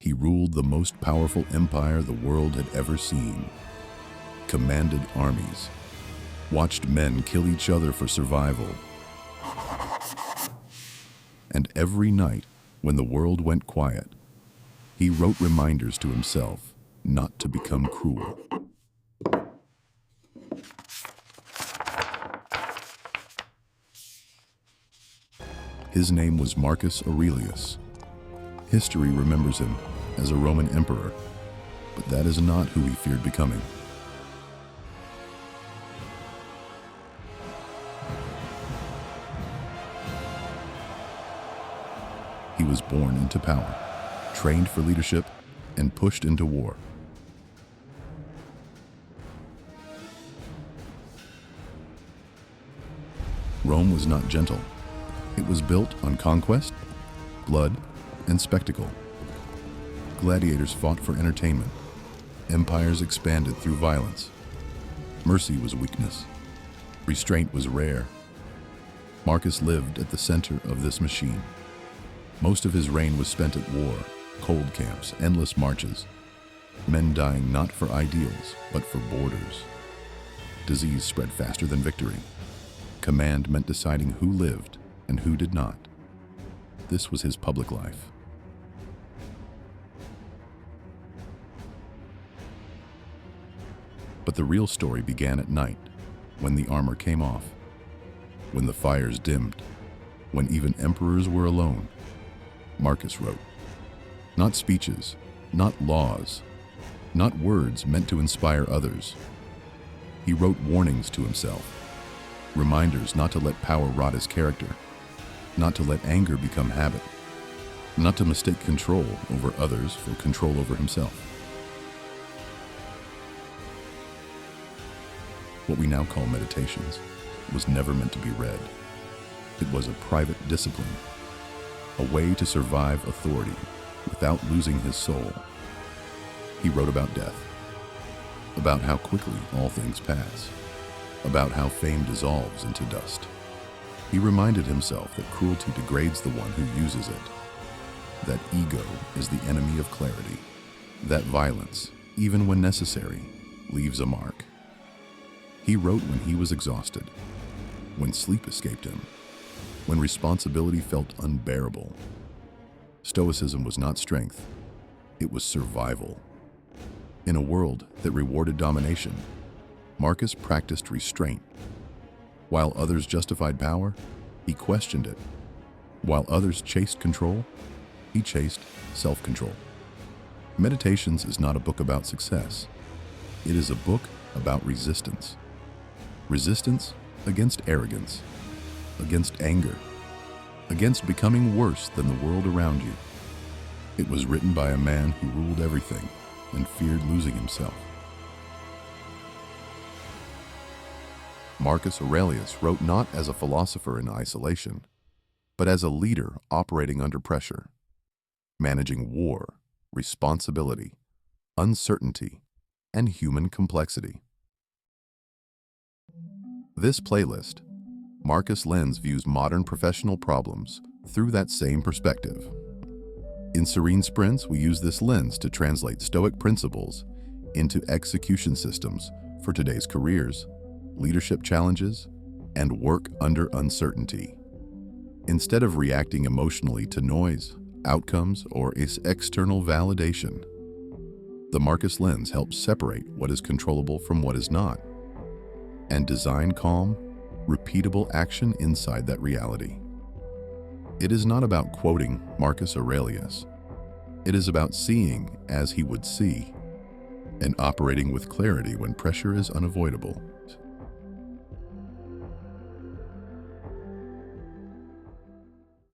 He ruled the most powerful empire the world had ever seen, commanded armies, watched men kill each other for survival. And every night, when the world went quiet, he wrote reminders to himself not to become cruel. His name was Marcus Aurelius. History remembers him as a Roman emperor, but that is not who he feared becoming. He was born into power, trained for leadership, and pushed into war. Rome was not gentle. It was built on conquest, blood, and spectacle. Gladiators fought for entertainment. Empires expanded through violence. Mercy was weakness. Restraint was rare. Marcus lived at the center of this machine. Most of his reign was spent at war, cold camps, endless marches. Men dying not for ideals, but for borders. Disease spread faster than victory. Command meant deciding who lived and who did not. This was his public life. But the real story began at night, when the armor came off, when the fires dimmed, when even emperors were alone. Marcus wrote. Not speeches, not laws, not words meant to inspire others. He wrote warnings to himself, reminders not to let power rot his character, not to let anger become habit, not to mistake control over others for control over himself. What we now call meditations was never meant to be read. It was a private discipline, a way to survive authority without losing his soul. He wrote about death, about how quickly all things pass, about how fame dissolves into dust. He reminded himself that cruelty degrades the one who uses it, that ego is the enemy of clarity, that violence, even when necessary, leaves a mark. He wrote when he was exhausted, when sleep escaped him, when responsibility felt unbearable. Stoicism was not strength, it was survival. In a world that rewarded domination, Marcus practiced restraint. While others justified power, he questioned it. While others chased control, he chased self-control. Meditations is not a book about success. It is a book about resistance. Resistance against arrogance, against anger, against becoming worse than the world around you. It was written by a man who ruled everything and feared losing himself. Marcus Aurelius wrote not as a philosopher in isolation, but as a leader operating under pressure, managing war, responsibility, uncertainty, and human complexity. This playlist, Marcus Lens views modern professional problems through that same perspective. In Serene Sprints, we use this lens to translate Stoic principles into execution systems for today's careers, leadership challenges, and work under uncertainty. Instead of reacting emotionally to noise, outcomes, or external validation, the Marcus Lens helps separate what is controllable from what is not, and design calm, repeatable action inside that reality. It is not about quoting Marcus Aurelius. It is about seeing as he would see, and operating with clarity when pressure is unavoidable.